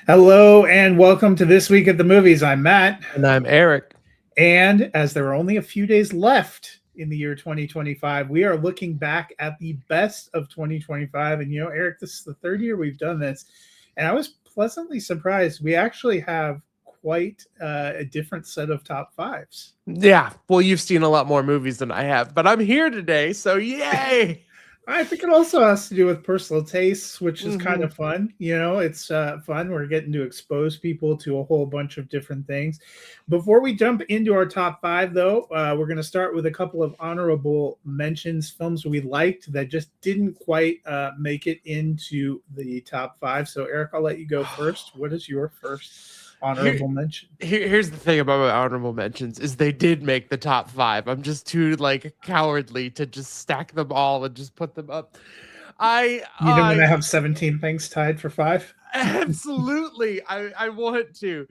Hello and welcome to This Week at the Movies. I'm Matt. And I'm Eric. And as there are only a few days left in the year 2025, we are looking back at the best of 2025. And Eric, this is the third year we've done this. And I was pleasantly surprised. We actually have quite a different set of top fives. Yeah, well, you've seen a lot more movies than I have, but I'm here today, so yay! I think it also has to do with personal tastes, which is kind Mhm. of fun. It's fun. We're getting to expose people to a whole bunch of different things. Before we jump into our top five, though, we're going to start with a couple of honorable mentions, films we liked that just didn't quite make it into the top five. So, Eric, I'll let you go first. What is your first Here, honorable mention? here's the thing about my honorable mentions is they did make the top five. I'm just too cowardly to just stack them all and just put them up. I You don't want to I have 17 things tied for five? Absolutely. I want to.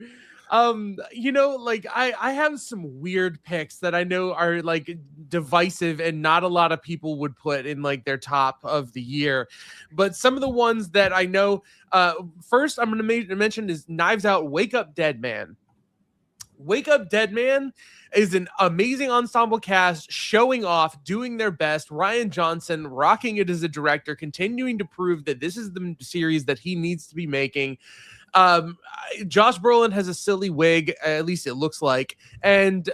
I have some weird picks that I know are divisive and not a lot of people would put in like their top of the year. But some of the ones that I know first I'm going to mention is Knives Out Wake Up Dead Man. Wake Up Dead Man is an amazing ensemble cast showing off, doing their best. Rian Johnson rocking it as a director, continuing to prove that this is the series that he needs to be making. Um, Josh Brolin has a silly wig, at least it looks like, and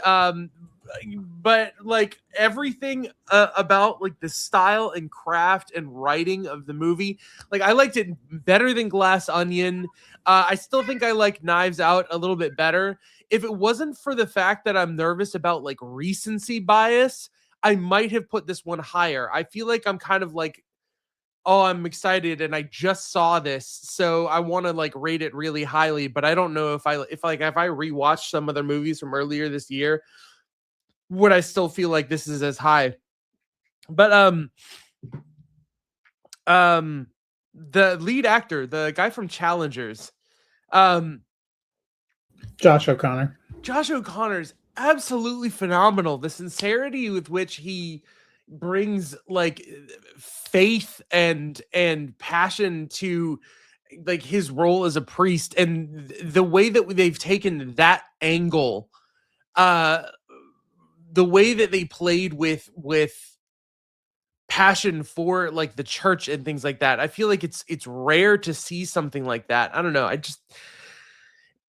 but like everything about like the style and craft and writing of the movie, like I liked it better than Glass Onion. I still think I like Knives Out a little bit better. If it wasn't for the fact that I'm nervous about like recency bias, I might have put this one higher. I feel like I'm kind of like, oh, I'm excited and I just saw this, so I want to like rate it really highly, but I don't know if I rewatch some other movies from earlier this year, would I still feel like this is as high? But the lead actor, the guy from Challengers, um Josh O'Connor. Josh O'Connor's absolutely phenomenal. The sincerity with which he brings like faith and passion to like his role as a priest, and the way that they've taken that angle, uh the way that they played with passion for like the church and things like that. I feel like it's rare to see something like that. I don't know.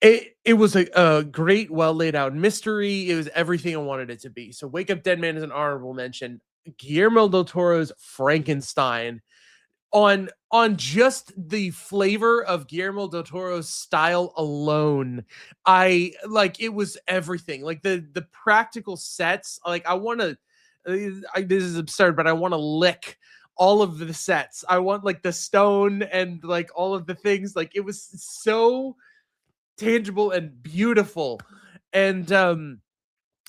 It was a great, well laid out mystery. It was everything I wanted it to be. So Wake Up Dead Man is an honorable mention. Guillermo del Toro's Frankenstein, on just the flavor of Guillermo del Toro's style alone, I like it was everything. Like the practical sets. Like I want to. This is absurd, but I want to lick all of the sets. I want like the stone and like all of the things. Like it was so tangible and beautiful. And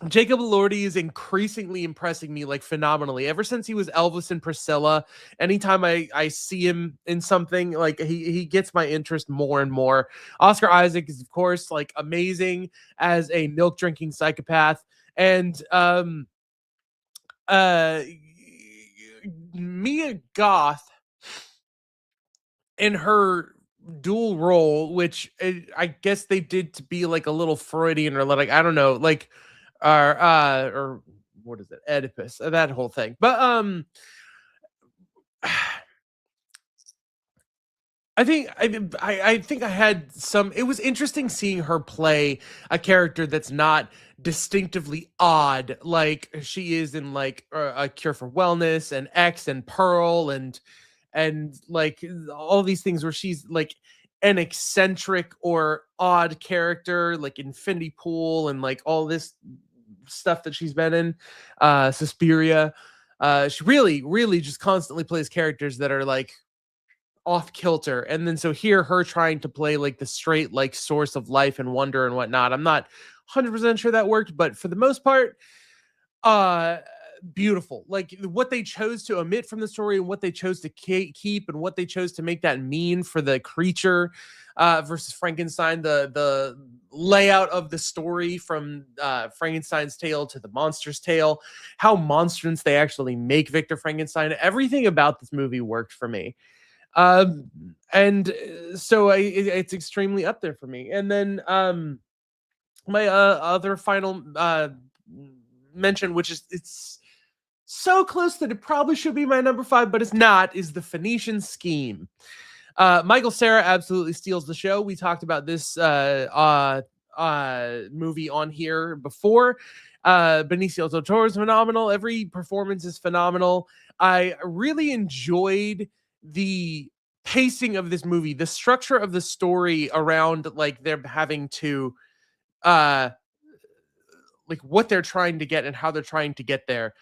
Jacob Elordi is increasingly impressing me like phenomenally. Ever since he was Elvis and Priscilla, anytime I see him in something, like he gets my interest more and more. Oscar Isaac is of course like amazing as a milk drinking psychopath, and uh Mia Goth in her dual role, which I guess they did to be like a little Freudian or like I don't know, like or what is it, Oedipus, that whole thing. But I think I had some. It was interesting seeing her play a character that's not distinctively odd, like she is in like A Cure for Wellness and X and Pearl and like all these things where she's like an eccentric or odd character, like Infinity Pool and like all this stuff that she's been in, Suspiria. She really just constantly plays characters that are like off kilter, and then so here her trying to play like the straight like source of life and wonder and whatnot. I'm not 100% sure that worked, but for the most part, uh beautiful. Like what they chose to omit from the story and what they chose to keep and what they chose to make that mean for the creature versus Frankenstein, the layout of the story from Frankenstein's tale to the monster's tale, how monstrous they actually make Victor Frankenstein. Everything about this movie worked for me. And so it's extremely up there for me. And then my other final mention, which is it's so close that it probably should be my number 5, but it's not, is The Phoenician Scheme. Michael Cera absolutely steals the show. We talked about this movie on here before. Benicio del Toro is phenomenal. Every performance is phenomenal. I really enjoyed the pacing of this movie, the structure of the story around like they're having to like what they're trying to get and how they're trying to get there.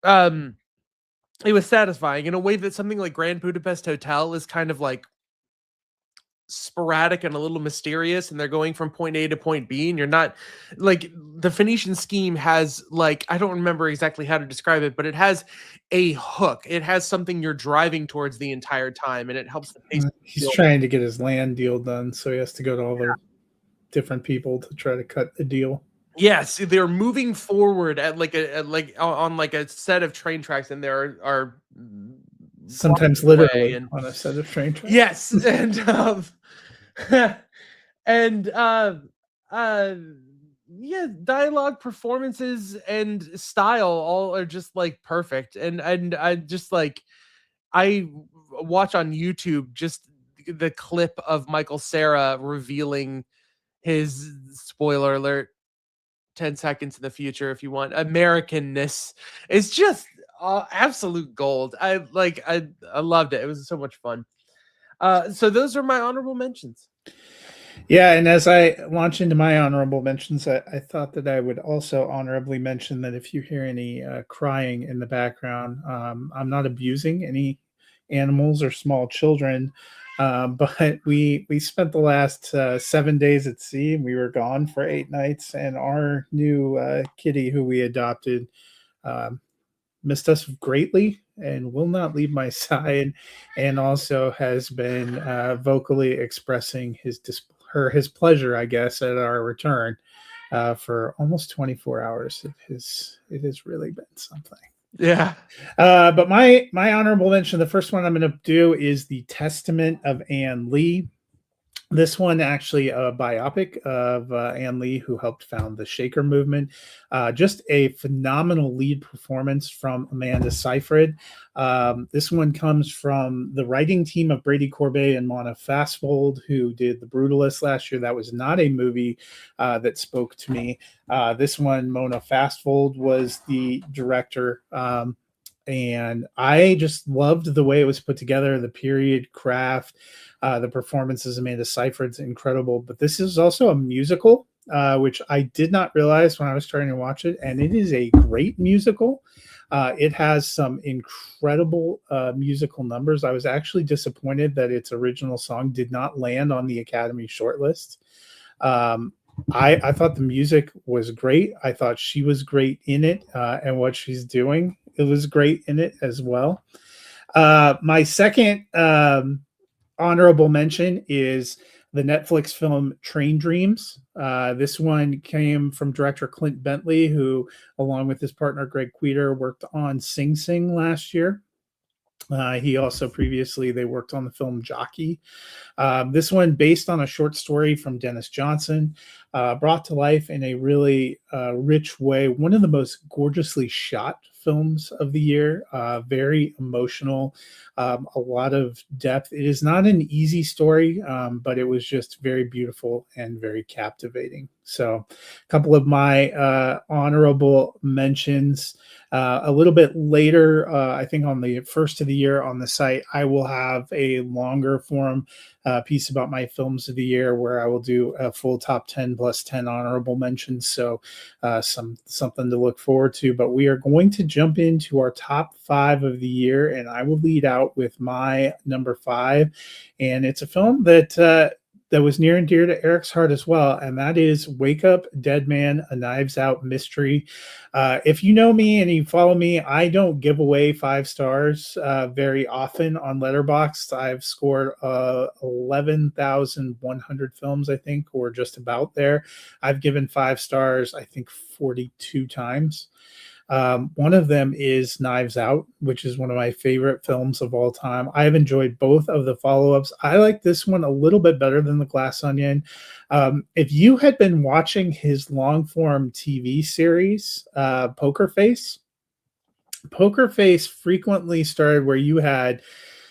It was satisfying in a way that something like Grand Budapest Hotel is kind of like sporadic and a little mysterious, and they're going from point A to point B, and you're not like The Phoenician Scheme has like, I don't remember exactly how to describe it, but it has a hook. It has something you're driving towards the entire time, and it helps the pace. He's trying to get his land deal done, so he has to go to all the different people to try to cut the deal. Yes, they're moving forward at like on like a set of train tracks, and there are sometimes literally on a set of train tracks. Yes, and and yeah, dialogue, performances, and style all are just like perfect. And I just like, I watch on YouTube just the clip of Michael Cera revealing his, spoiler alert, 10 seconds in the future if you want, Americanness. It's just absolute gold. I loved it. It was so much fun. So those are my honorable mentions. Yeah, and as I launch into my honorable mentions, I thought that I would also honorably mention that if you hear any crying in the background, I'm not abusing any animals or small children, but we spent the last 7 days at sea, and we were gone for 8 nights, and our new kitty who we adopted missed us greatly and will not leave my side, and also has been vocally expressing his pleasure, I guess, at our return for almost 24 hours. It has really been something. Yeah. But my honorable mention, the first one I'm going to do is The Testament of Ann Lee. This one actually a biopic of Ann Lee, who helped found the Shaker movement. Just a phenomenal lead performance from Amanda Seyfried. This one comes from the writing team of Brady Corbet and Mona Fastvold, who did The Brutalist last year. That was not a movie that spoke to me. This one, Mona Fastvold was the director. And I just loved the way it was put together, the period craft, the performances. Amanda Seyfried's incredible, but this is also a musical, which I did not realize when I was starting to watch it, and it is a great musical. It has some incredible musical numbers. I was actually disappointed that its original song did not land on the Academy shortlist. I thought the music was great. I thought she was great in it, and what she's doing, it was great in it as well. My second honorable mention is the Netflix film Train Dreams. This one came from director Clint Bentley, who, along with his partner Greg Queter, worked on Sing Sing last year. He also previously, they worked on the film Jockey. This one, based on a short story from Dennis Johnson, brought to life in a really rich way. One of the most gorgeously shot films of the year. Very emotional, a lot of depth. It is not an easy story, but it was just very beautiful and very captivating. So a couple of my honorable mentions. A little bit later, I think on the first of the year on the site, I will have a longer form piece about my films of the year, where I will do a full top 10 plus 10 honorable mentions. So something to look forward to. But we are going to jump into our top 5 of the year, and I will lead out with my number 5. And it's a film that was near and dear to Eric's heart as well, and that is Wake Up Dead Man, a Knives Out mystery. If you know me and you follow me, I don't give away 5 stars very often on Letterboxd. I've scored 11,100 films, I think, or just about there. I've given 5 stars, I think, 42 times. One of them is Knives Out, which is one of my favorite films of all time. I've enjoyed both of the follow-ups. I like this one a little bit better than The Glass Onion. If you had been watching his long-form TV series, Poker Face, Poker Face frequently started where you had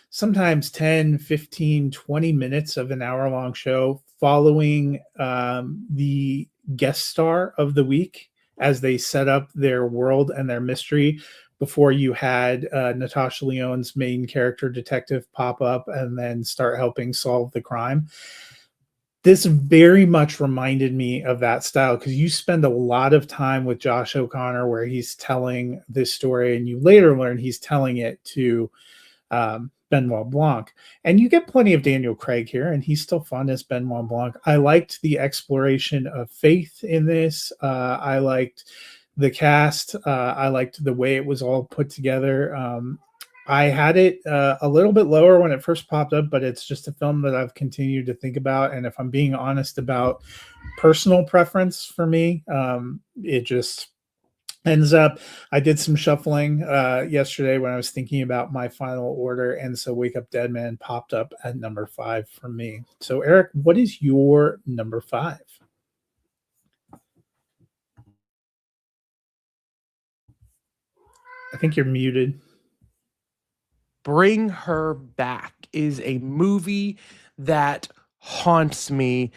sometimes 10, 15, 20 minutes of an hour long show following the guest star of the week as they set up their world and their mystery before you had Natasha Lyonne's main character detective pop up and then start helping solve the crime. This very much reminded me of that style because you spend a lot of time with Josh O'Connor where he's telling this story, and you later learn he's telling it to Benoit Blanc. And you get plenty of Daniel Craig here, and he's still fun as Benoit Blanc. I liked the exploration of faith in this. I liked the cast. I liked the way it was all put together. I had it a little bit lower when it first popped up, but it's just a film that I've continued to think about. And if I'm being honest about personal preference for me, it just ends up, I did some shuffling yesterday when I was thinking about my final order. And so Wake Up Dead Man popped up at number 5 for me. So Eric, what is your number 5? I think you're muted. Bring Her Back is a movie that haunts me.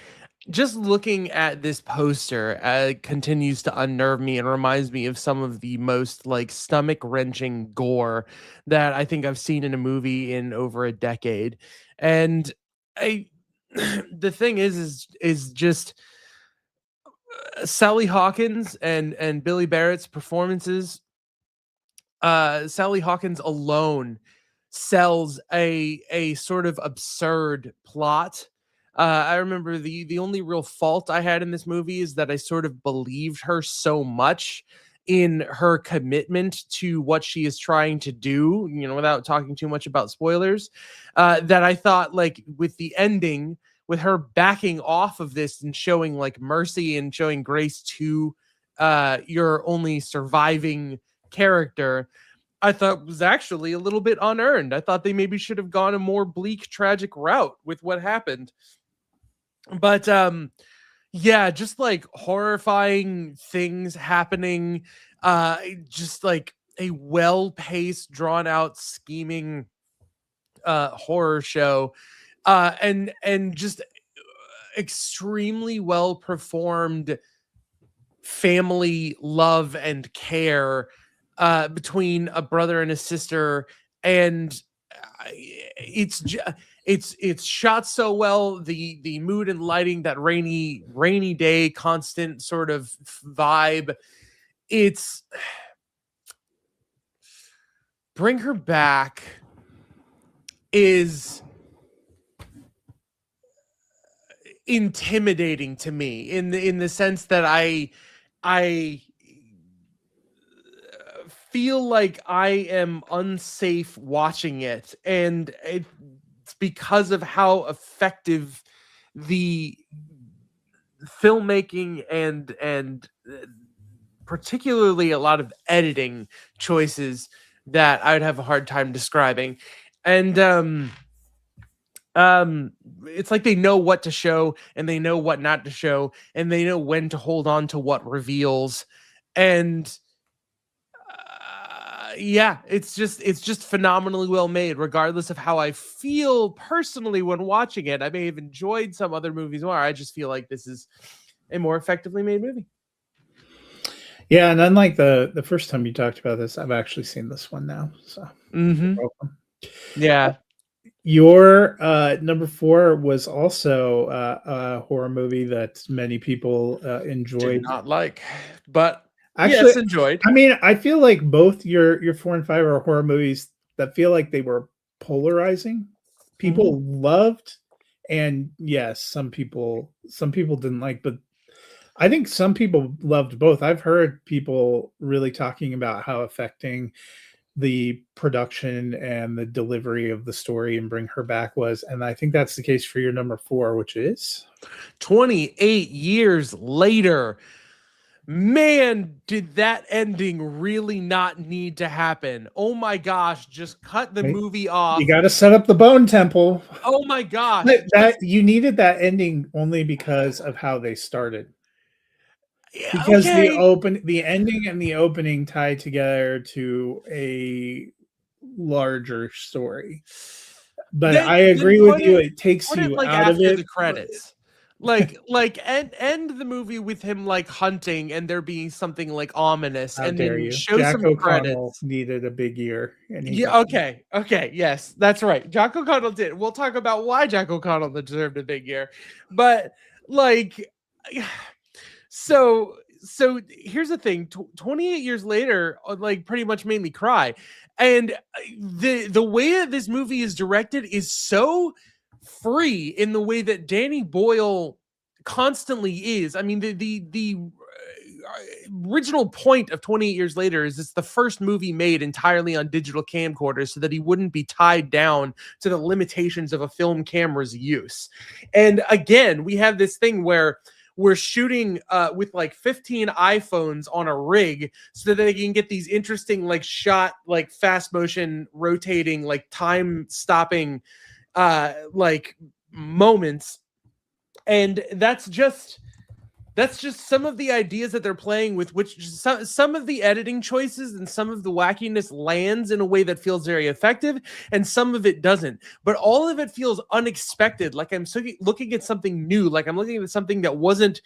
Just looking at this poster continues to unnerve me and reminds me of some of the most like stomach wrenching gore that I think I've seen in a movie in over a decade. And the thing is just Sally Hawkins and Billy Barrett's performances. Sally Hawkins alone sells a sort of absurd plot. I remember the only real fault I had in this movie is that I sort of believed her so much in her commitment to what she is trying to do, without talking too much about spoilers, that I thought, like, with the ending, with her backing off of this and showing like mercy and showing grace to your only surviving character, I thought was actually a little bit unearned. I thought they maybe should have gone a more bleak, tragic route with what happened. But yeah, just like horrifying things happening, just like a well-paced, drawn-out, scheming horror show, and just extremely well-performed family love and care between a brother and a sister, and it's shot so well. The mood and lighting, that rainy day, constant sort of vibe. It's Bring Her Back is intimidating to me in the sense that I feel like I am unsafe watching it, and it's because of how effective the filmmaking and particularly a lot of editing choices that I would have a hard time describing. And it's like they know what to show and they know what not to show, and they know when to hold on to what reveals. And yeah, it's just phenomenally well made, regardless of how I feel personally when watching it. I may have enjoyed some other movies more. I just feel like this is a more effectively made movie. Yeah, and unlike the first time you talked about this, I've actually seen this one now. So you're welcome. Yeah. Your number 4 was also a horror movie that many people enjoyed. Did not like, but actually, yes, enjoyed. I mean, I feel like both your 4 and 5 are horror movies that feel like they were polarizing. People loved, and yes, some people didn't like, but I think some people loved both. I've heard people really talking about how affecting the production and the delivery of the story and Bring Her Back was, and I think that's the case for your number 4, which is 28 years later. Man, did that ending really not need to happen? Oh my gosh, just cut the Right? movie off. You got to set up the Bone Temple. Oh my gosh. That you needed that ending only because of how they started. Yeah, Because okay. the ending and the opening tie together to a larger story. But I Then agree with you. It takes put it you like out of after it. the credits. End the movie with him like hunting and there being something like ominous, How and dare then you? show Jack some O'Connell credits. needed a big year, and he Yeah, got one. okay, yes, that's right. Jack O'Connell did. We'll talk about why Jack O'Connell deserved a big year. But like so here's the thing. 28 years later, like pretty much made me cry. And the way that this movie is directed is so free in the way that Danny Boyle constantly is. I mean, original point of 28 years later is it's the first movie made entirely on digital camcorders so that he wouldn't be tied down to the limitations of a film camera's use. And again, we have this thing where we're shooting with like 15 iPhones on a rig so that they can get these interesting like shot, like fast motion rotating, like time stopping like moments. And that's just some of the ideas that they're playing with, which some of the editing choices and some of the wackiness lands in a way that feels very effective, and some of it doesn't. But all of it feels unexpected, like I'm looking at something new, like I'm looking at something that wasn't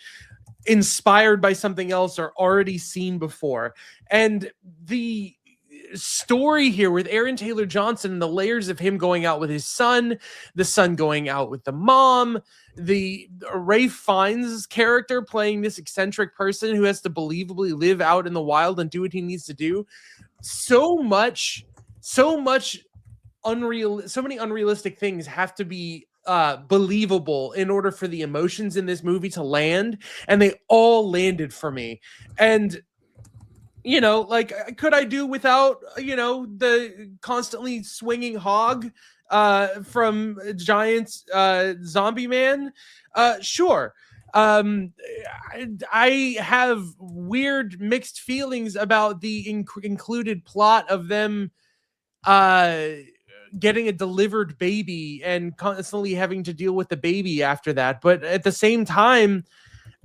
inspired by something else or already seen before. And the story here with Aaron Taylor Johnson and the layers of him going out with his son, the son going out with the mom, the Ralph Fiennes character playing this eccentric person who has to believably live out in the wild and do what he needs to do. So much unreal, so many unrealistic things have to be believable in order for the emotions in this movie to land, and they all landed for me. And like, could I do without, the constantly swinging hog from Giant Zombie Man? Sure. I have weird mixed feelings about the included plot of them getting a delivered baby and constantly having to deal with the baby after that. But at the same time,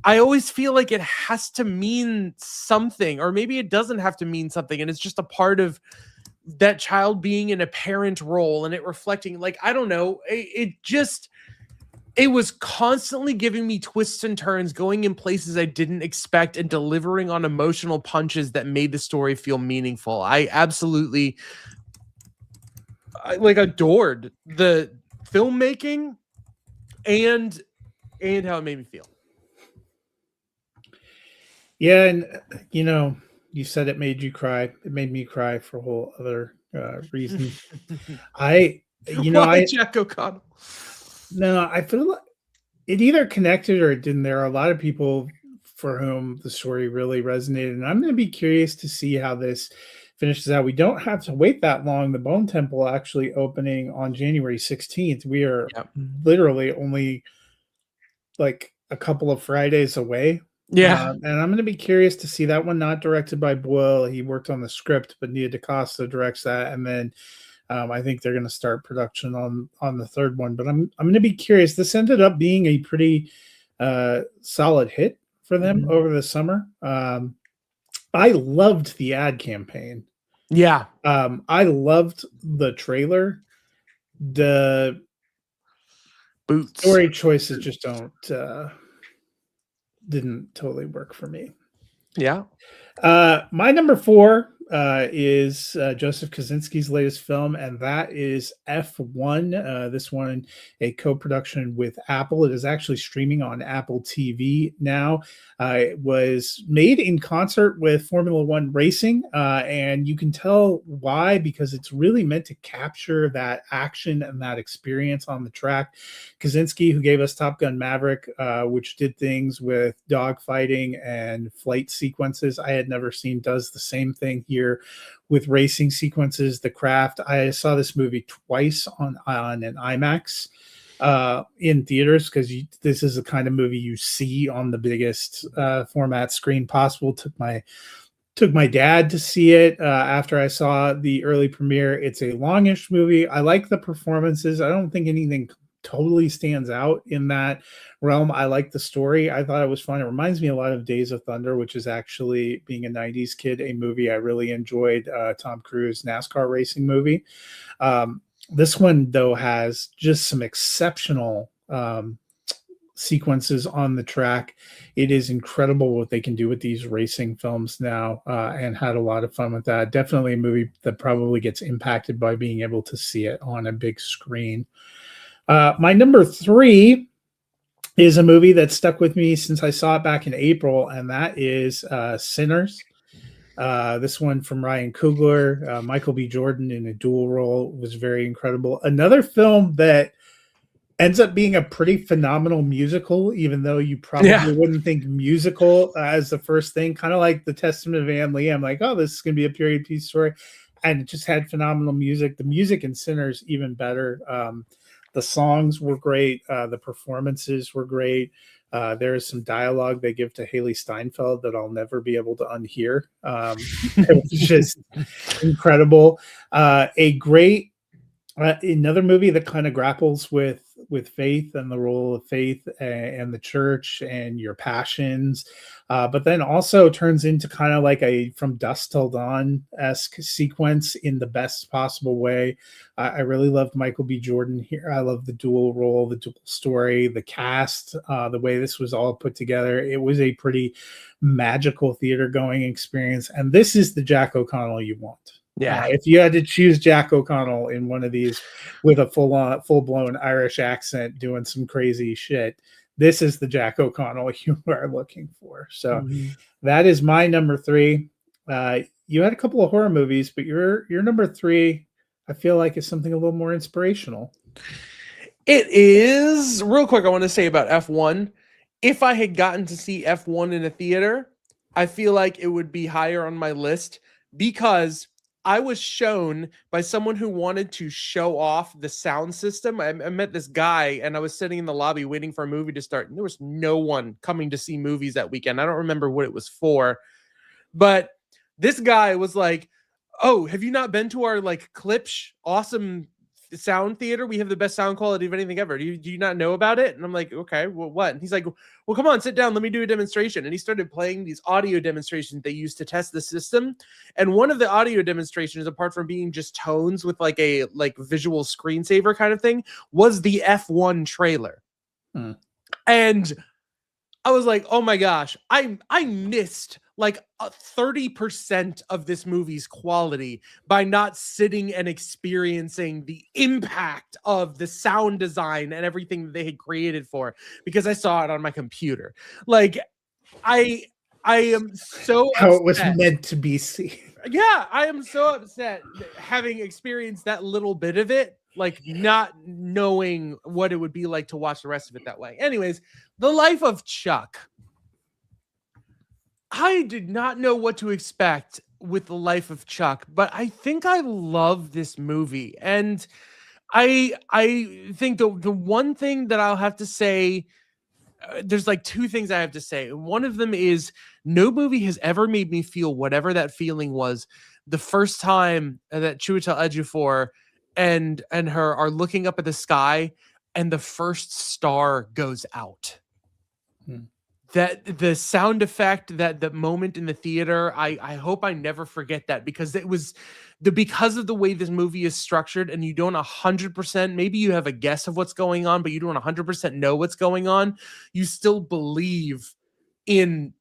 I always feel like it has to mean something, or maybe it doesn't have to mean something, and it's just a part of that child being in a parent role and it reflecting, like, I don't know, it was constantly giving me twists and turns, going in places I didn't expect and delivering on emotional punches that made the story feel meaningful. I absolutely adored the filmmaking and how it made me feel. Yeah, and you said it made you cry. It made me cry for a whole other reason. Why Jack O'Connell? No, I feel like it either connected or it didn't. There are a lot of people for whom the story really resonated, and I'm going to be curious to see how this finishes out. We don't have to wait that long. The Bone Temple actually opening on January 16th. We are literally only like a couple of Fridays away. Yeah. And I'm going to be curious to see that one. Not directed by Boyle. He worked on the script, but Nia DaCosta directs that, and then I think they're going to start production on the third one. But I'm going to be curious. This ended up being a pretty solid hit for them over the summer. I loved the ad campaign. Yeah. I loved the trailer. The boots story choices just didn't totally work for me. Yeah. My number 4 is Joseph Kosinski's latest film, and that is F1. This one, a co-production with Apple. It is actually streaming on Apple TV now. It was made in concert with Formula One racing, and you can tell why, because it's really meant to capture that action and that experience on the track. Kosinski, who gave us Top Gun Maverick, which did things with dogfighting and flight sequences I had never seen, does the same thing here with racing sequences. The Craft. I saw this movie twice on an IMAX, in theaters, because this is the kind of movie you see on the biggest format screen possible. Took my dad to see it after I saw the early premiere. It's a longish movie. I like the performances. I don't think anything totally stands out in that realm. I like the story. I thought it was fun. It reminds me a lot of Days of Thunder, which is actually, being a 90s kid, a movie I really enjoyed. Tom Cruise NASCAR racing movie. This one, though, has just some exceptional sequences on the track. It is incredible what they can do with these racing films now, and had a lot of fun with that. Definitely a movie that probably gets impacted by being able to see it on a big screen. My number 3 is a movie that stuck with me since I saw it back in April, and that is Sinners. This one from Ryan Coogler, Michael B. Jordan in a dual role, was very incredible. Another film that ends up being a pretty phenomenal musical, even though you probably wouldn't think musical as the first thing. Kind of like The Testament of Anne Lee. I'm like, oh, this is going to be a period piece story. And it just had phenomenal music. The music in Sinners, even better. The songs were great. The performances were great. There is some dialogue they give to Haley Steinfeld that I'll never be able to unhear. It was just incredible. Another movie that kind of grapples with faith and the role of faith and the church and your passions, but then also turns into kind of like a From Dusk Till Dawn-esque sequence in the best possible way. I really loved Michael B. Jordan here. I love the dual role, the dual story, the cast, the way this was all put together. It was a pretty magical theater going experience, and this is the Jack O'Connell you want. Yeah. If you had to choose Jack O'Connell in one of these with a full-blown Irish accent doing some crazy shit, this is the Jack O'Connell you are looking for. So that is my number 3. You had a couple of horror movies, but your number 3, I feel like, is something a little more inspirational. It is. Real quick, I want to say about F1. If I had gotten to see F1 in a theater, I feel like it would be higher on my list, because I was shown by someone who wanted to show off the sound system. I met this guy, and I was sitting in the lobby waiting for a movie to start, and there was no one coming to see movies that weekend. I don't remember what it was for, but this guy was like, "Oh, have you not been to our like Klipsch awesome sound theater? We have the best sound quality of anything ever. Do you not know about it?" And I'm like, "Okay, well, what?" And he's like, "Well, come on, sit down. Let me do a demonstration." And he started playing these audio demonstrations they used to test the system. And one of the audio demonstrations, apart from being just tones with like a visual screensaver kind of thing, was the F1 trailer. And I was like, oh my gosh, I missed like 30% of this movie's quality by not sitting and experiencing the impact of the sound design and everything that they had created for, because I saw it on my computer. Like, I am so how upset. It was meant to be seen. Yeah, I am so upset having experienced that little bit of it, like not knowing what it would be like to watch the rest of it that way. Anyways, The Life of Chuck. I did not know what to expect with The Life of Chuck, but I think I love this movie. And I think the one thing that I'll have to say, there's like 2 things I have to say. One of them is, no movie has ever made me feel whatever that feeling was the first time that Chiwetel Ejiofor and her are looking up at the sky and the first star goes out. That the sound effect, that the moment in the theater, I hope I never forget that, because it was because of the way this movie is structured, and you don't 100%, maybe you have a guess of what's going on, but you don't 100% know what's going on. You still believe in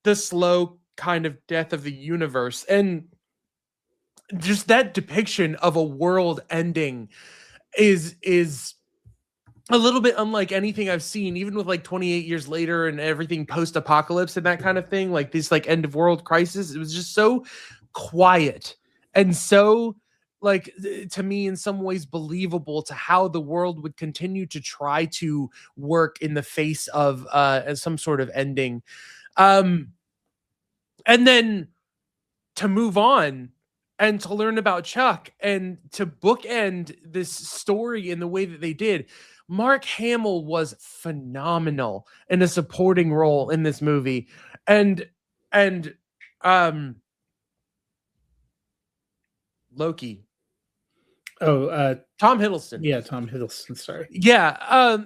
the slow kind of death of the universe, and just that depiction of a world ending is a little bit unlike anything I've seen, even with like 28 years later and everything post-apocalypse and that kind of thing, like this like end of world crisis. It was just so quiet and so, like, to me, in some ways believable to how the world would continue to try to work in the face of some sort of ending. And then to move on, and to learn about Chuck and to bookend this story in the way that they did. Mark Hamill was phenomenal in a supporting role in this movie. And um Loki. Tom Hiddleston. Yeah, Tom Hiddleston, sorry. Yeah,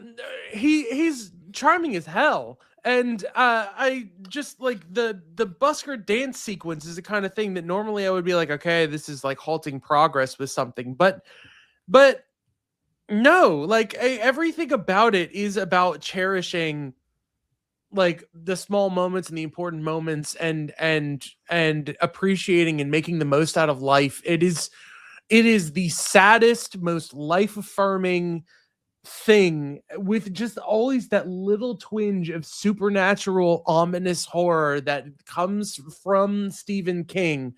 he's charming as hell. And I just like the busker dance sequence is the kind of thing that normally I would be like, okay, this is like halting progress with something, but no, like everything about it is about cherishing like the small moments and the important moments and appreciating and making the most out of life. It is the saddest, most life affirming thing with just always that little twinge of supernatural ominous horror that comes from Stephen King.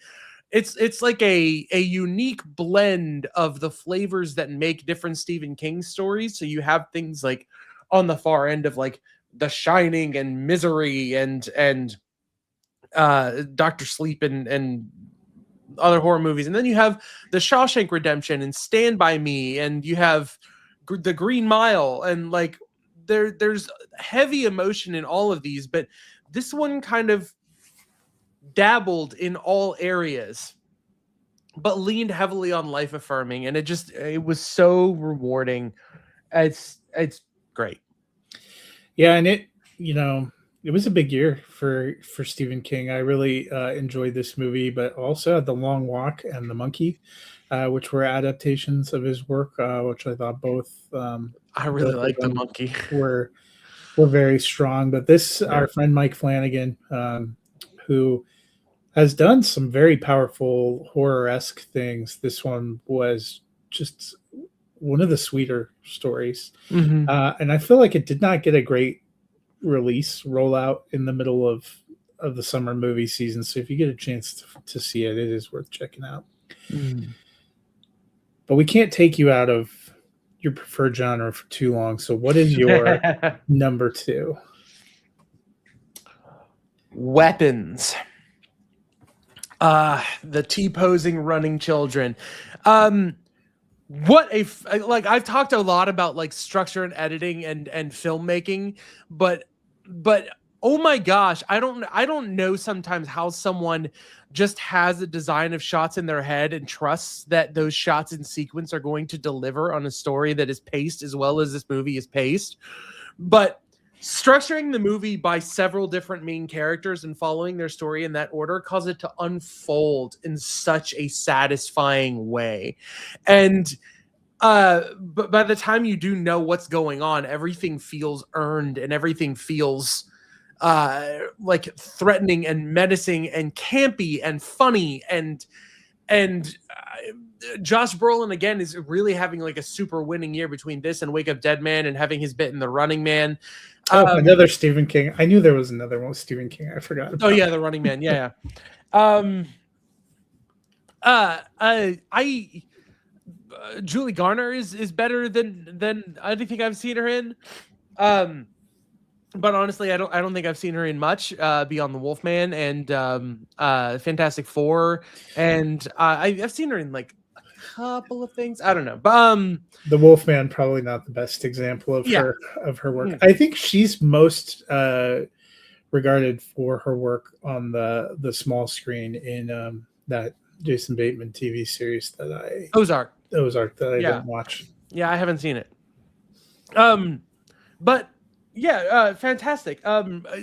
It's like a unique blend of the flavors that make different Stephen King stories. So you have things like on the far end of like The Shining and Misery and Doctor Sleep and other horror movies, and then you have The Shawshank Redemption and Stand By Me, and you have The Green Mile, and like there's heavy emotion in all of these, but this one kind of dabbled in all areas but leaned heavily on life affirming, and it was so rewarding. It's great. Yeah, and it was a big year for Stephen King. I really enjoyed this movie, but also The Long Walk and The Monkey, which were adaptations of his work, which I thought both. I really like The Monkey. Were very strong. But this, our friend Mike Flanagan, who has done some very powerful horror-esque things. This one was just one of the sweeter stories, and I feel like it did not get a great rollout in the middle of the summer movie season. So if you get a chance to see it, it is worth checking out. But we can't take you out of your preferred genre for too long. So what is your number 2? Weapons. The T-posing running children. What like I've talked a lot about like structure and editing and filmmaking, but oh my gosh, I don't know sometimes how someone just has a design of shots in their head and trusts that those shots in sequence are going to deliver on a story that is paced as well as this movie is paced. But structuring the movie by several different main characters and following their story in that order causes it to unfold in such a satisfying way. And but by the time you do know what's going on, everything feels earned and everything feels like threatening and menacing and campy and funny and Josh Brolin again is really having like a super winning year between this and Wake Up Dead Man and having his bit in The Running Man. Another Stephen King. I knew there was another one with Stephen King. I forgot. Oh yeah, The Running Man. Yeah. Julie Garner is better than anything I've seen her in. But honestly, I don't think I've seen her in much beyond The Wolfman and Fantastic Four, and I've seen her in like a couple of things. I don't know, but The Wolfman probably not the best example of her work. Yeah. I think she's most regarded for her work on the small screen in that Jason Bateman TV series that Ozark that I didn't watch. Yeah, I haven't seen it. But yeah, fantastic.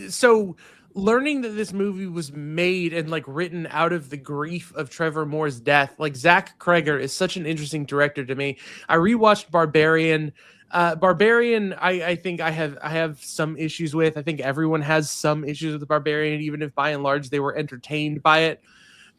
So learning that this movie was made and like written out of the grief of Trevor Moore's death, like Zach Cregger is such an interesting director to me. I rewatched Barbarian. I think I have some issues with. I think everyone has some issues with Barbarian, even if by and large they were entertained by it.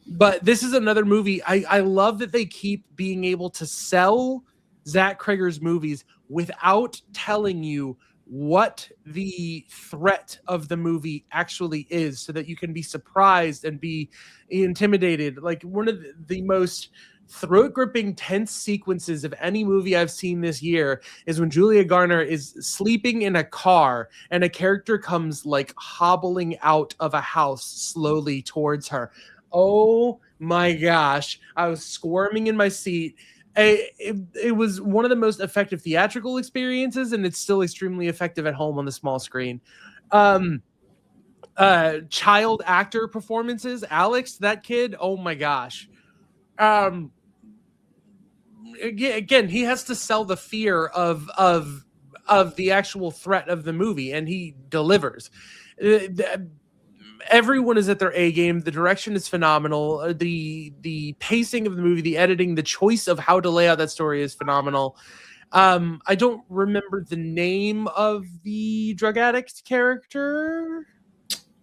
But this is another movie. I love that they keep being able to sell Zach Cregger's movies without telling you what the threat of the movie actually is, so that you can be surprised and be intimidated. Like one of the most throat-gripping, tense sequences of any movie I've seen this year is when Julia Garner is sleeping in a car and a character comes like hobbling out of a house slowly towards her. Oh my gosh. I was squirming in my seat. It was one of the most effective theatrical experiences, and it's still extremely effective at home on the small screen. Child actor performances. Alex, that kid, oh my gosh. Again, he has to sell the fear of the actual threat of the movie, and he delivers. Everyone is at their A game. The direction is phenomenal. The pacing of the movie, the editing, the choice of how to lay out that story is phenomenal. I don't remember the name of the drug addict character.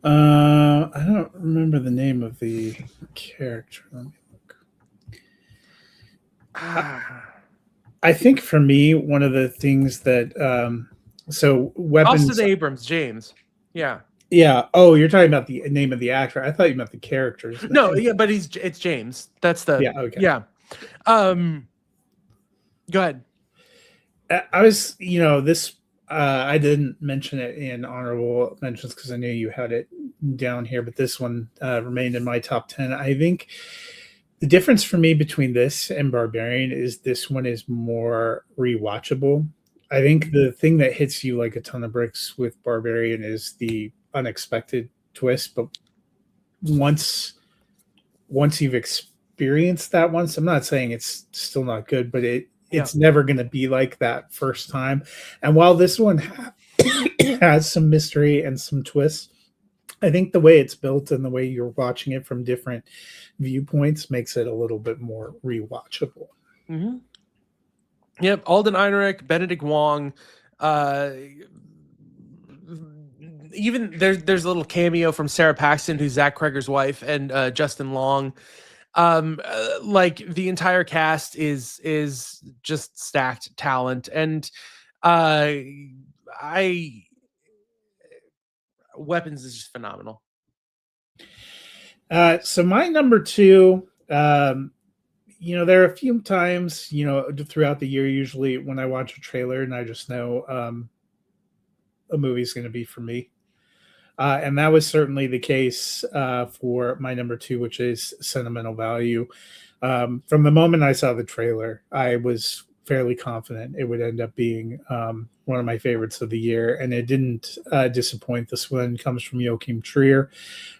I don't remember the name of the character. Let me look. I think for me, one of the things that so weapons. Austin Abrams, James. Yeah. Yeah. Oh, you're talking about the name of the actor. I thought you meant the characters. No, yeah, but it's James. That's the Okay. Yeah. Go ahead. I was, this. I didn't mention it in honorable mentions because I knew you had it down here, but this one remained in my top 10. I think the difference for me between this and Barbarian is this one is more rewatchable. I think the thing that hits you like a ton of bricks with Barbarian is the unexpected twist, but once you've experienced that once, I'm not saying it's still not good, but it's never going to be like that first time. And while this one has some mystery and some twists, I think the way it's built and the way you're watching it from different viewpoints makes it a little bit more rewatchable. Mm-hmm. Yep, Alden Ehrenreich, Benedict Wong. Even there's a little cameo from Sarah Paxton, who's Zach Kreger's wife, and Justin Long. Like the entire cast is just stacked talent, and Weapons is just phenomenal. So my number 2, there are a few times, throughout the year, usually when I watch a trailer and I just know a movie's going to be for me. And that was certainly the case for my number 2, which is Sentimental Value. From the moment I saw the trailer, I was fairly confident it would end up being one of my favorites of the year, and it didn't disappoint. This one comes from Joachim Trier.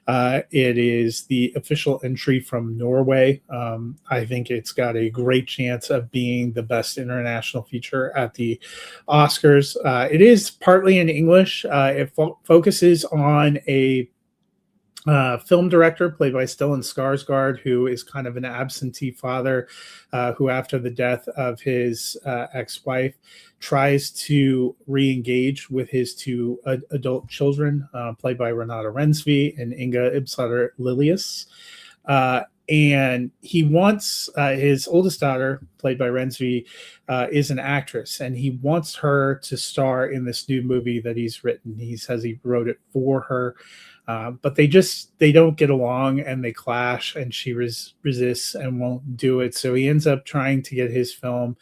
It is the official entry from Norway. I think it's got a great chance of being the best international feature at the Oscars. It is partly in English. It focuses on a film director played by Stellan Skarsgård, who is kind of an absentee father who, after the death of his ex-wife, tries to re-engage with his 2 adult children, played by Renata Rensby and Inga Ibsarter Lilius. And he wants his oldest daughter, played by Rensby, is an actress, and he wants her to star in this new movie that he's written. He says he wrote it for her. But they don't get along, and they clash, and she resists and won't do it. So he ends up trying to get his film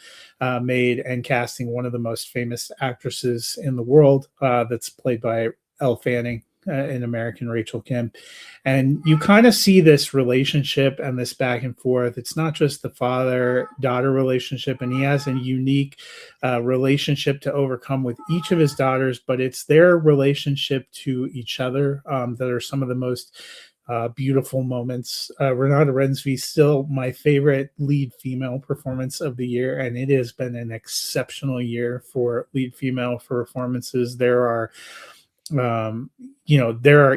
made and casting one of the most famous actresses in the world, that's played by Elle Fanning, in American Rachel Kim. And you kind of see this relationship and this back and forth. It's not just the father-daughter relationship, and he has a unique relationship to overcome with each of his daughters, but it's their relationship to each other that are some of the most beautiful moments. Renata Rensby, still my favorite lead female performance of the year, and it has been an exceptional year for lead female performances. There are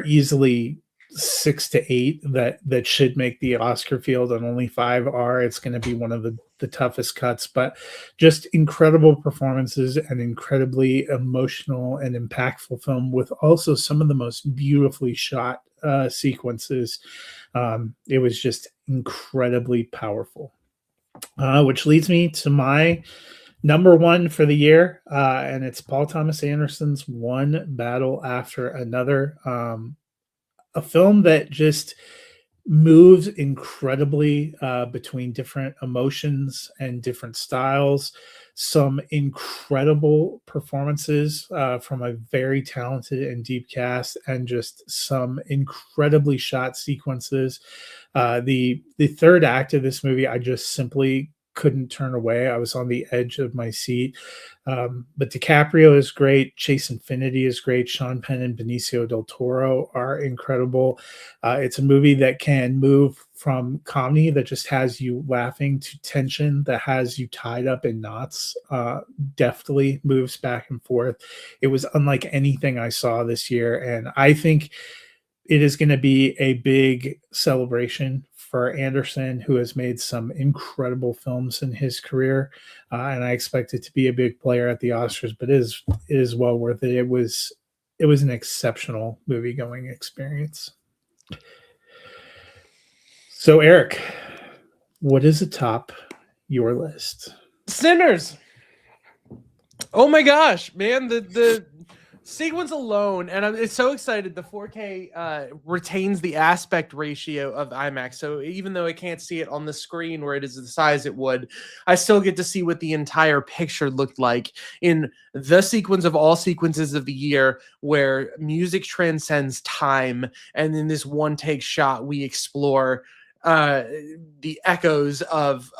easily 6 to 8 that should make the Oscar field, and only 5 are. It's going to be one of the toughest cuts, but just incredible performances and incredibly emotional and impactful film with also some of the most beautifully shot sequences. It was just incredibly powerful, which leads me to my number 1 for the year, and it's Paul Thomas Anderson's One Battle After Another, a film that just moves incredibly between different emotions and different styles. some incredible performances from a very talented and deep cast, and just some incredibly shot sequences. The third act of this movie, I just simply couldn't turn away. I was on the edge of my seat. But DiCaprio is great. Chase Infinity is great. Sean Penn and Benicio del Toro are incredible. It's a movie that can move from comedy that just has you laughing to tension that has you tied up in knots. Deftly moves back and forth. It was unlike anything I saw this year, and I think it is going to be a big celebration for Anderson, who has made some incredible films in his career, and I expect it to be a big player at the Oscars. But it is well worth it. It was an exceptional movie going experience. So, Eric, what is atop your list? Sinners. Oh my gosh, man, the sequence alone, and I'm so excited. The 4K retains the aspect ratio of IMAX, so even though I can't see it on the screen where it is the size it would, I still get to see what the entire picture looked like in the sequence of all sequences of the year, where music transcends time, and in this one take shot, we explore the echoes of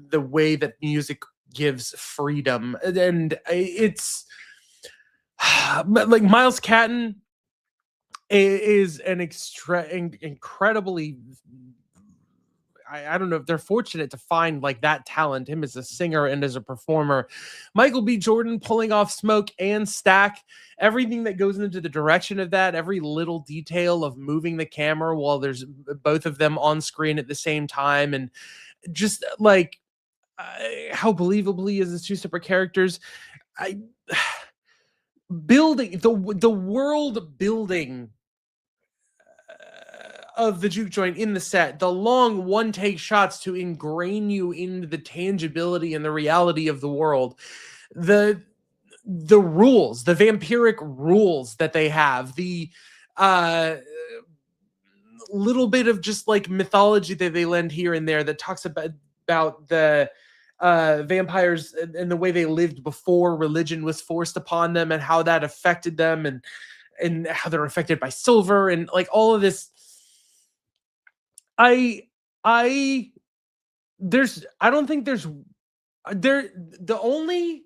the way that music gives freedom. And it's like Miles Catton is an incredibly, I don't know if they're fortunate to find like that talent, him as a singer and as a performer. Michael B. Jordan pulling off Smoke and Stack, everything that goes into the direction of that, every little detail of moving the camera while there's both of them on screen at the same time, and just like how believably is this two separate characters. I building the world building of the juke joint in the set, the long one take shots to ingrain you into the tangibility and the reality of the world, the rules, the vampiric rules that they have, the little bit of just like mythology that they lend here and there that talks about the vampires and the way they lived before religion was forced upon them, and how that affected them, and how they're affected by silver, and like all of this. I don't think there's the only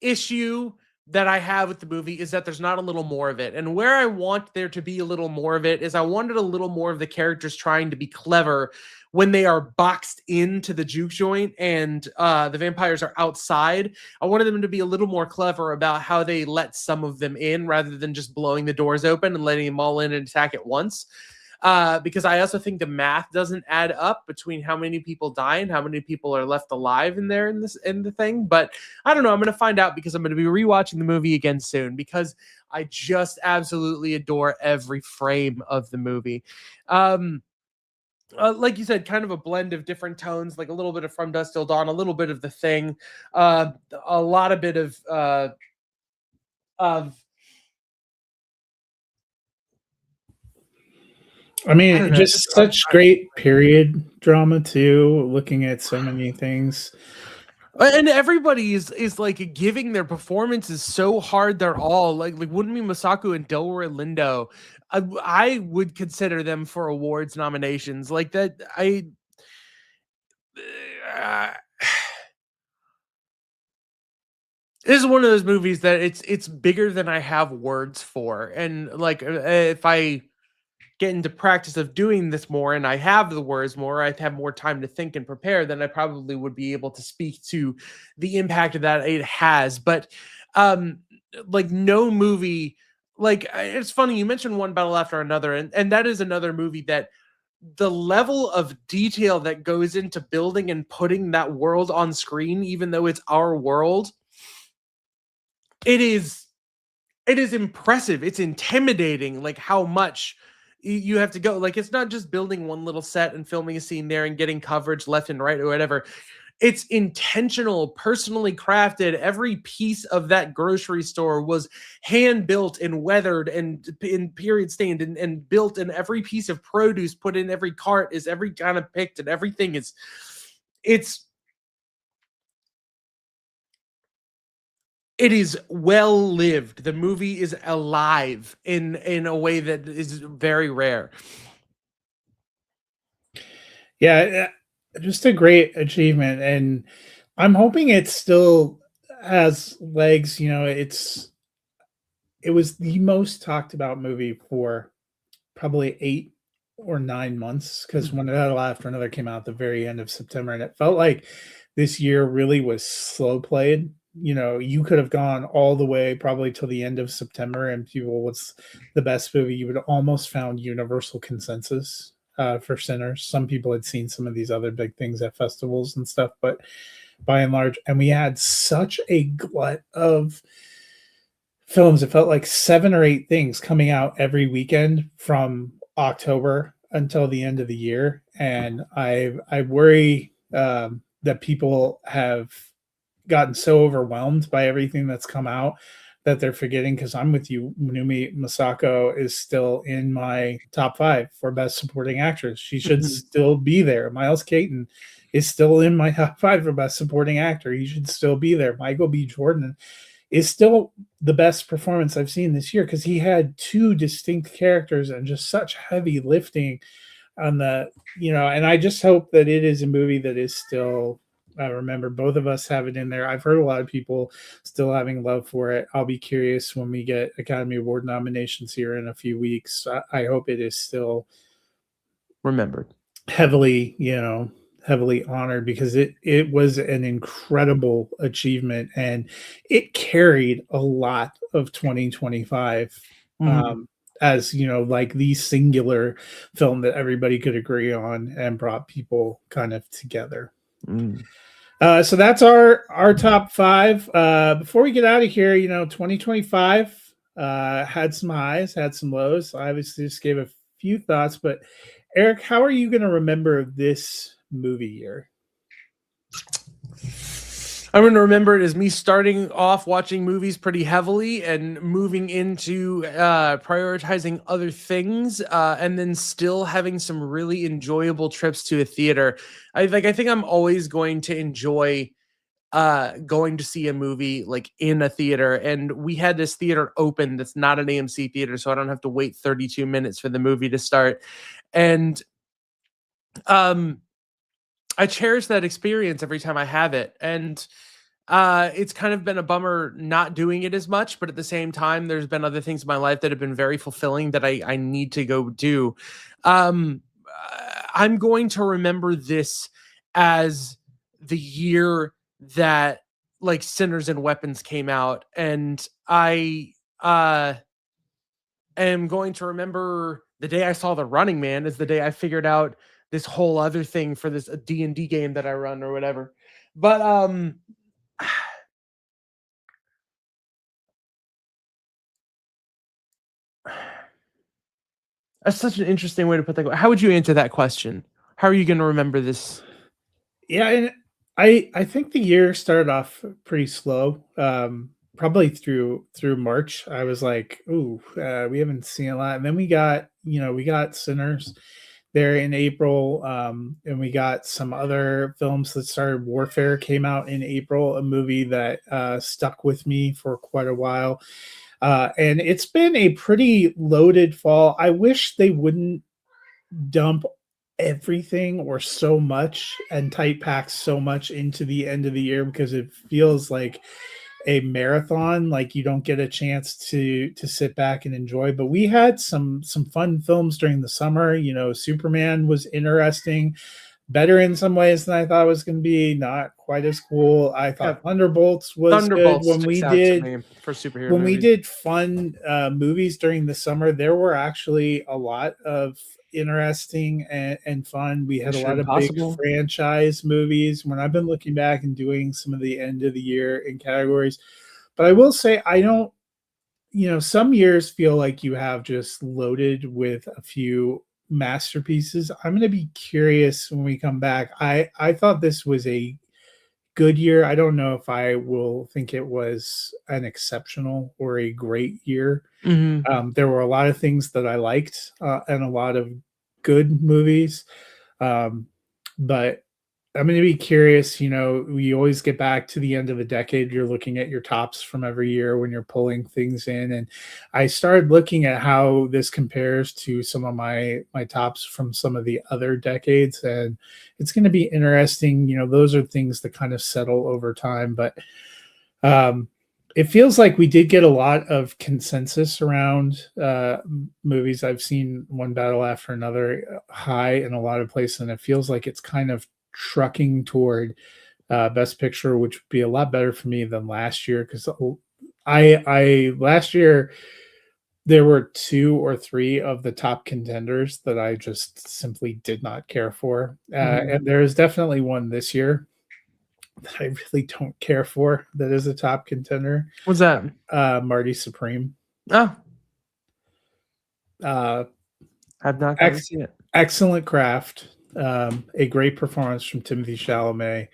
issue that I have with the movie is that there's not a little more of it. And where I want there to be a little more of it is I wanted a little more of the characters trying to be clever when they are boxed into the juke joint and the vampires are outside. I wanted them to be a little more clever about how they let some of them in rather than just blowing the doors open and letting them all in and attack at once. Because I also think the math doesn't add up between how many people die and how many people are left alive in there in the thing. But I don't know. I'm going to find out because I'm going to be rewatching the movie again soon, because I just absolutely adore every frame of the movie. Like you said, kind of a blend of different tones, like a little bit of From Dusk Till Dawn, a little bit of The Thing, a lot of bit of I mean, just such great period drama too, looking at so many things. And everybody is like giving their performances so hard. They're all like Wunmi Mosaku and Delroy Lindo. I would consider them for awards nominations like that. This is one of those movies that it's bigger than I have words for. And like if I get into practice of doing this more and I have the words more, I'd have more time to think and prepare, then I probably would be able to speak to the impact that it has. But like no movie, like it's funny, you mentioned One Battle After Another, and that is another movie that the level of detail that goes into building and putting that world on screen, even though it's our world, it is impressive. It's intimidating, like how much you have to go. Like it's not just building one little set and filming a scene there and getting coverage left and right or whatever. It's intentional, personally crafted. Every piece of that grocery store was hand built and weathered and in period stained and built, and every piece of produce put in every cart is every kind of picked, and everything is it's it is well lived. The movie is alive in a way that is very rare. Yeah, just a great achievement, and I'm hoping it still has legs. You know, it was the most talked about movie for probably 8 or 9 months, because Mhm. One Battle After Another came out at the very end of September, and it felt like this year really was slow played. You know, you could have gone all the way probably till the end of September, and people, what's the best movie? You would almost found universal consensus for Sinners. Some people had seen some of these other big things at festivals and stuff, but by and large, and we had such a glut of films. It felt like 7 or 8 things coming out every weekend from October until the end of the year, and I worry that people have gotten so overwhelmed by everything that's come out that they're forgetting. Because I'm with you, Munumi Masako is still in my top 5 for best supporting actress. She should Mhm. still be there. Miles Caton is still in my top 5 for best supporting actor. He should still be there. Michael B. Jordan is still the best performance I've seen this year, because he had 2 distinct characters and just such heavy lifting on the, and I just hope that it is a movie that is still, remember, both of us have it in there. I've heard a lot of people still having love for it. I'll be curious when we get Academy Award nominations here in a few weeks. I hope it is still Remembered. heavily, heavily honored, because it was an incredible achievement, and it carried a lot of 2025, Mhm. as like the singular film that everybody could agree on and brought people kind of together. Mm. So that's our top 5. Before we get out of here, 2025 had some highs, had some lows. I obviously just gave a few thoughts, but Eric, how are you going to remember this movie year? I'm going to remember it as me starting off watching movies pretty heavily and moving into prioritizing other things, and then still having some really enjoyable trips to a theater. I think I'm always going to enjoy going to see a movie like in a theater, and we had this theater open that's not an AMC theater, so I don't have to wait 32 minutes for the movie to start. And um I cherish that experience every time I have it. And it's kind of been a bummer not doing it as much, but at the same time, there's been other things in my life that have been very fulfilling that I need to go do. I'm going to remember this as the year that like Sinners and Weapons came out, and I am going to remember the day I saw The Running Man is the day I figured out this whole other thing for this D&D game that I run or whatever. But that's such an interesting way to put that. How would you answer that question? How are you going to remember this? Yeah, and I think the year started off pretty slow. Probably through March, I was like, "Ooh, we haven't seen a lot." And then we got Sinners there in April, and we got some other films that started. Warfare came out in April, a movie that stuck with me for quite a while. And it's been a pretty loaded fall. I wish they wouldn't dump everything or so much and tight pack so much into the end of the year, because it feels like a marathon. Like you don't get a chance to sit back and enjoy. But we had some fun films during the summer. Superman was interesting, better in some ways than I thought it was going to be, not quite as cool. I Yeah, thought Thunderbolts was good. Thunderbolts sticks out to me for superhero When we movies. did fun movies during the summer, there were actually a lot of interesting and fun. We had a Mission lot of big Impossible. franchise movies. When I've been looking back and doing some of the end of the year in categories, but I will say I don't. Some years feel like you have just loaded with a few masterpieces. I'm going to be curious when we come back. I thought this was a good year. I don't know if I will think it was an exceptional or a great year. Hmm. There were a lot of things that I liked, and a lot of good movies. Um, but I'm going to be curious. You know, we always get back to the end of the decade. You're looking at your tops from every year when you're pulling things in, and I started looking at how this compares to some of my tops from some of the other decades, and it's going to be interesting. You know, those are things that kind of settle over time, but it feels like we did get a lot of consensus around movies. I've seen One Battle After Another high in a lot of places, and it feels like it's kind of trucking toward Best Picture, which would be a lot better for me than last year, because I last year there were 2 or 3 of the top contenders that I just simply did not care for, and there is definitely one this year that I really don't care for that is a top contender. What's that? Marty Supreme. Oh, Uh, I've not gotten to see it. Excellent craft. A great performance from Timothy Chalamet.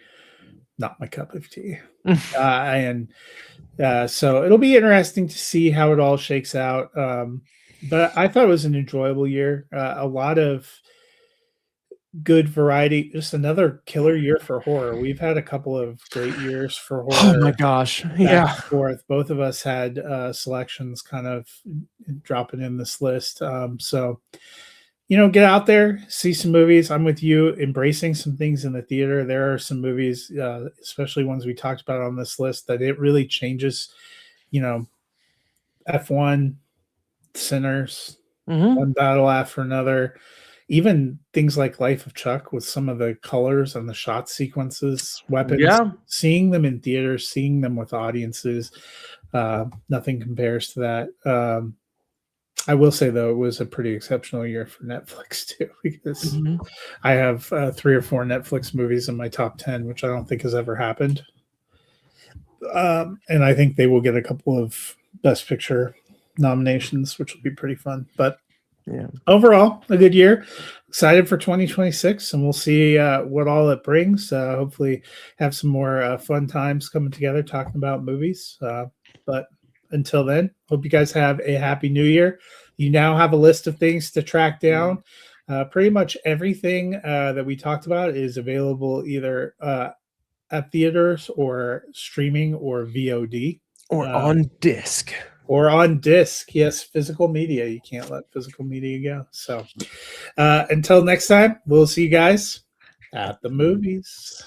Not my cup of tea. And so it'll be interesting to see how it all shakes out. But I thought it was an enjoyable year. A lot of good variety. Just another killer year for horror. We've had a couple of great years for horror. Oh my gosh. Back Yeah. and forth. Both of us had selections kind of dropping in this list. So, you know, get out there, see some movies. I'm with you, embracing some things in the theater. There are some movies, especially ones we talked about on this list, that it really changes. You know, F1, Sinners, One Battle After Another. Even things like Life of Chuck with some of the colors and the shot sequences, weapons, seeing them in theaters, seeing them with audiences, nothing compares to that. I will say, though, it was a pretty exceptional year for Netflix, too, because I have 3 or 4 Netflix movies in my top 10, which I don't think has ever happened. And I think they will get a couple of Best Picture nominations, which will be pretty fun. But yeah, overall, a good year. Excited for 2026, and we'll see what all it brings. Hopefully have some more fun times coming together talking about movies. But until then, hope you guys have a happy new year. You now have a list of things to track down. Pretty much everything that we talked about is available either at theaters or streaming or VOD. Or on disc. Or on disc. Yes, physical media. You can't let physical media go. So until next time, we'll see you guys at the movies.